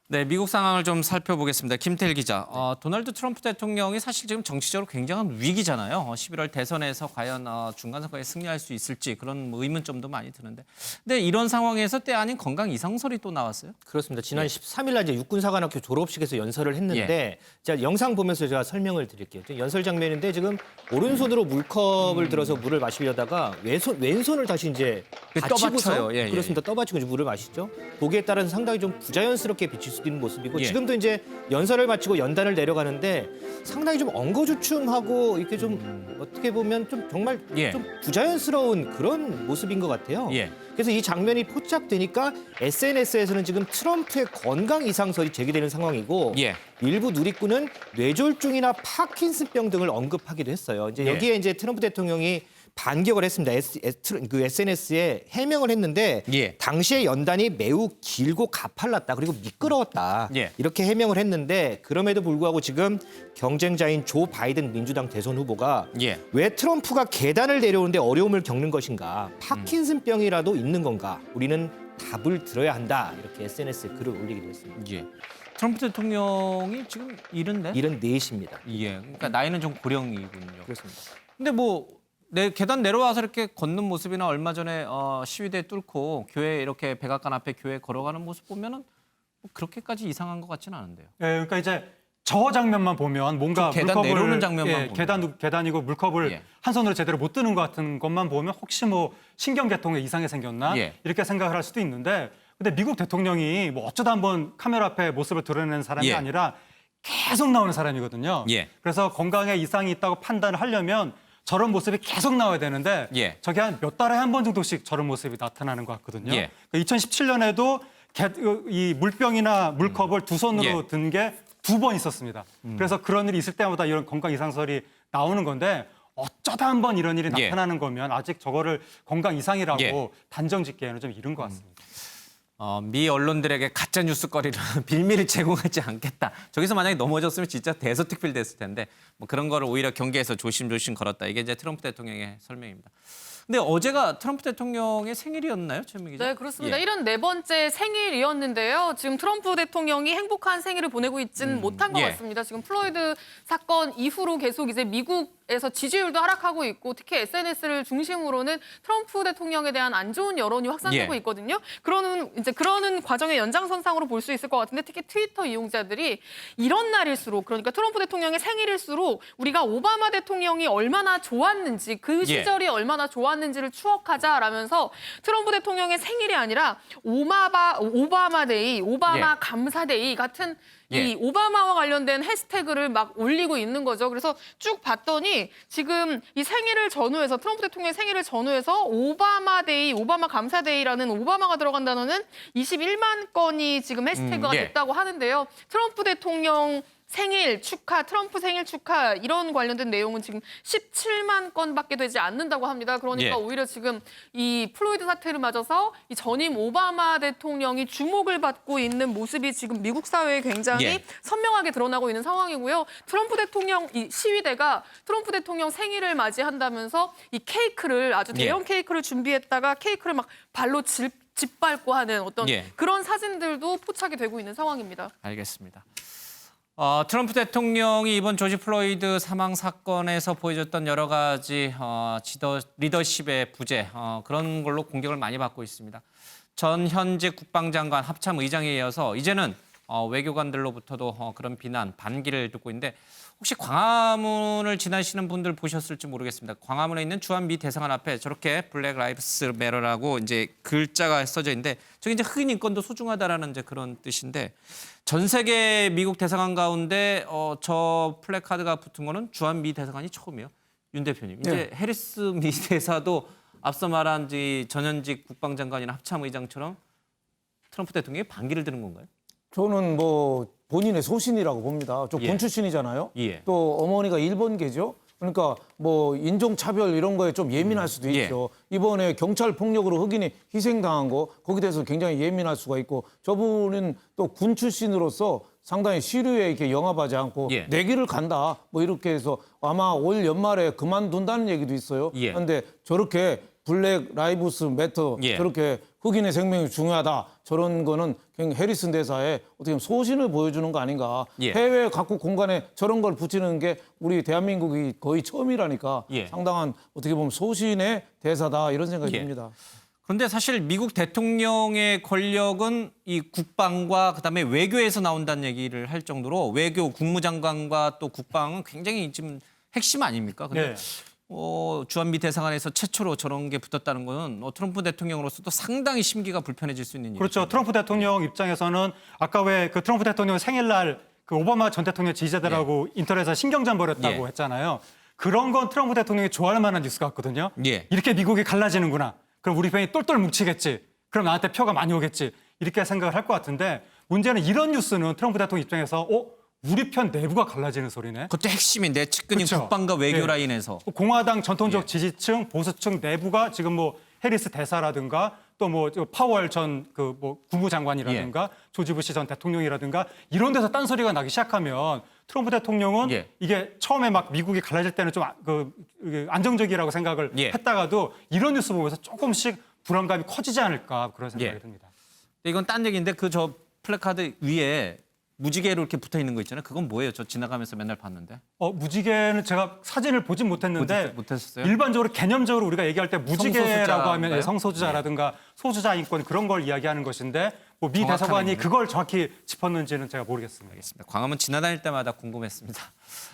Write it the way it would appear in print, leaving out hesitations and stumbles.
네, 미국 상황을 좀 살펴보겠습니다. 김태일 기자. 도널드 트럼프 대통령이 사실 지금 정치적으로 굉장한 위기잖아요. 11월 대선에서 과연 중간 선거에 승리할 수 있을지 그런 의문점도 많이 드는데. 근데 이런 상황에서 때 아닌 건강 이상설이 또 나왔어요? 그렇습니다. 지난 13일 날 이제 육군사관학교 졸업식에서 연설을 했는데 제가 영상 보면서 제가 설명을 드릴게요. 연설 장면인데 지금 오른손으로 물컵을 들어서 물을 마시려다가 왼손을 다시 이제 받치고서 떠받쳐요. 그렇습니다. 떠받치고 이제 물을 마시죠. 보기에 따라서 상당히 좀 부자연스럽게 비칠 수도 있는 모습이고 지금도 이제 연설을 마치고 연단을 내려가는데 상당히 좀 엉거주춤하고 이렇게 좀 어떻게 보면 좀 정말 좀 부자연스러운 그런 모습인 것 같아요. 그래서 이 장면이 포착되니까 SNS에서는 지금 트럼프의 건강 이상설이 제기되는 상황이고 일부 누리꾼은 뇌졸중이나 파킨슨병 등을 언급하기도 했어요. 이제 여기에 이제 트럼프 대통령이 반격을 했습니다. 그 SNS에 해명을 했는데 당시의 연단이 매우 길고 가팔랐다. 그리고 미끄러웠다. 이렇게 해명을 했는데 그럼에도 불구하고 지금 경쟁자인 조 바이든 민주당 대선 후보가 왜 트럼프가 계단을 내려오는데 어려움을 겪는 것인가. 파킨슨병이라도 있는 건가. 우리는 답을 들어야 한다. 이렇게 SNS에 글을 올리기도 했습니다. 트럼프 대통령이 지금 74입니다. 그러니까 나이는 좀 고령이군요. 그렇습니다. 근데 계단 내려와서 이렇게 걷는 모습이나 얼마 전에 시위대 뚫고 교회 이렇게 백악관 앞에 교회 걸어가는 모습 보면은 그렇게까지 이상한 것 같지는 않은데요. 그러니까 이제 저 장면만 보면 뭔가 계단 물컵을 내려오는 장면만 보면. 계단이고 물컵을 한 손으로 제대로 못 드는 것 같은 것만 보면 혹시 뭐 신경계통에 이상이 생겼나 이렇게 생각을 할 수도 있는데 근데 미국 대통령이 뭐 어쩌다 한번 카메라 앞에 모습을 드러내는 사람이 아니라 계속 나오는 사람이거든요. 그래서 건강에 이상이 있다고 판단을 하려면 저런 모습이 계속 나와야 되는데 저게 한 몇 달에 한 번 정도씩 저런 모습이 나타나는 것 같거든요. 2017년에도 이 물병이나 물컵을 두 손으로 든 게 2번 있었습니다. 그래서 그런 일이 있을 때마다 이런 건강 이상설이 나오는 건데 어쩌다 한 번 이런 일이 나타나는 거면 아직 저거를 건강 이상이라고 단정짓기에는 좀 이른 것 같습니다. 미 언론들에게 가짜 뉴스거리를 빌미를 제공하지 않겠다. 저기서 만약에 넘어졌으면 진짜 대서특필 됐을 텐데 뭐 그런 거를 오히려 경계해서 조심조심 걸었다. 이게 이제 트럼프 대통령의 설명입니다. 근데 어제가 트럼프 대통령의 생일이었나요, 최민희 기자? 네, 그렇습니다. 74번째 생일이었는데요. 지금 트럼프 대통령이 행복한 생일을 보내고 있지는 못한 것 같습니다. 지금 플로이드 사건 이후로 계속 이제 미국에서 지지율도 하락하고 있고 특히 SNS를 중심으로는 트럼프 대통령에 대한 안 좋은 여론이 확산되고 있거든요. 그러는 과정의 연장선상으로 볼 수 있을 것 같은데 특히 트위터 이용자들이 이런 날일수록 그러니까 트럼프 대통령의 생일일수록 우리가 오바마 대통령이 얼마나 좋았는지 그 시절이 얼마나 좋았는지를 추억하자라면서 트럼프 대통령의 생일이 아니라 오바마 데이, 오바마 감사데이 같은 이 오바마와 관련된 해시태그를 막 올리고 있는 거죠. 그래서 쭉 봤더니 지금 이 생일을 전후해서 트럼프 대통령의 생일을 전후해서 오바마 데이, 오바마 감사데이라는 오바마가 들어간 단어는 21만 건이 지금 해시태그가 됐다고 하는데요. 트럼프 대통령 생일 축하, 트럼프 생일 축하 이런 관련된 내용은 지금 17만 건밖에 되지 않는다고 합니다. 그러니까 오히려 지금 이 플로이드 사태를 맞아서 이 전임 오바마 대통령이 주목을 받고 있는 모습이 지금 미국 사회에 굉장히 선명하게 드러나고 있는 상황이고요. 트럼프 대통령 이 시위대가 트럼프 대통령 생일을 맞이한다면서 이 케이크를 아주 대형 케이크를 준비했다가 케이크를 막 발로 짓밟고 하는 어떤 그런 사진들도 포착이 되고 있는 상황입니다. 알겠습니다. 트럼프 대통령이 이번 조지 플로이드 사망 사건에서 보여줬던 여러 가지 리더십의 부재 그런 걸로 공격을 많이 받고 있습니다. 전 현직 국방장관 합참 의장에 이어서 이제는 외교관들로부터도 그런 비난, 반기를 듣고 있는데 혹시 광화문을 지나시는 분들 보셨을지 모르겠습니다. 광화문에 있는 주한 미 대사관 앞에 저렇게 블랙 라이브스 매러라고 이제 글자가 써져 있는데 저게 이제 흑인 인권도 소중하다라는 이제 그런 뜻인데 전 세계 미국 대사관 가운데 저 플래카드가 붙은 거는 주한 미 대사관이 처음이에요. 윤 대표님. 이제 해리스 미 대사도 앞서 말한 전현직 국방장관이나 합참의장처럼 트럼프 대통령이 반기를 드는 건가요? 저는 뭐 본인의 소신이라고 봅니다. 저 군 출신이잖아요. 또 어머니가 일본계죠. 그러니까 뭐 인종차별 이런 거에 좀 예민할 수도 있죠. 이번에 경찰 폭력으로 흑인이 희생당한 거 거기에 대해서 굉장히 예민할 수가 있고 저분은 또 군 출신으로서 상당히 시류에 이렇게 영합하지 않고 내 길을 간다 뭐 이렇게 해서 아마 올 연말에 그만둔다는 얘기도 있어요. 그런데 저렇게 블랙 라이브스 매터 저렇게 흑인의 생명이 중요하다. 저런 거는 굉장히 해리슨 대사의 어떻게 보면 소신을 보여주는 거 아닌가. 예. 해외 각국 공간에 저런 걸 붙이는 게 우리 대한민국이 거의 처음이라니까 예. 상당한 어떻게 보면 소신의 대사다 이런 생각이 예. 듭니다. 그런데 사실 미국 대통령의 권력은 이 국방과 그다음에 외교에서 나온다는 얘기를 할 정도로 외교 국무장관과 또 국방은 굉장히 지금 핵심 아닙니까? 근데 네. 주한미 대사관에서 최초로 저런 게 붙었다는 거는 트럼프 대통령으로서도 상당히 심기가 불편해질 수 있는 일이죠. 그렇죠. 트럼프 대통령 입장에서는 아까 왜 그 트럼프 대통령 생일날 그 오바마 전 대통령 지지자들하고 인터넷에서 신경전 벌였다고 예. 했잖아요. 그런 건 트럼프 대통령이 좋아할 만한 뉴스 같거든요. 예. 이렇게 미국이 갈라지는구나. 그럼 우리 편이 똘똘 뭉치겠지. 그럼 나한테 표가 많이 오겠지. 이렇게 생각을 할 것 같은데 문제는 이런 뉴스는 트럼프 대통령 입장에서 우리 편 내부가 갈라지는 소리네. 그것도 핵심인데 측근인 그렇죠. 국방과 외교 예. 라인에서. 공화당 전통적 예. 지지층, 보수층 내부가 지금 뭐 해리스 대사라든가 또 뭐 파월 전 그 뭐 국무장관이라든가 예. 조지 부시 전 대통령이라든가 이런 데서 딴소리가 나기 시작하면 트럼프 대통령은 예. 이게 처음에 막 미국이 갈라질 때는 좀 안정적이라고 생각을 예. 했다가도 이런 뉴스 보면서 조금씩 불안감이 커지지 않을까 그런 생각이 예. 듭니다. 근데 이건 딴 얘기인데 그 저 플래카드 위에 무지개로 이렇게 붙어 있는 거 있잖아요. 그건 뭐예요? 저 지나가면서 맨날 봤는데. 무지개는 제가 사진을 보진 못했는데 못했었어요? 일반적으로 개념적으로 우리가 얘기할 때 무지개라고 하면 성소수자인가요? 성소수자라든가 소수자 인권 그런 걸 이야기하는 것인데 뭐 미 정확한 대사관이 의미는? 그걸 정확히 짚었는지는 제가 모르겠습니다. 알겠습니다. 광화문 지나다닐 때마다 궁금했습니다.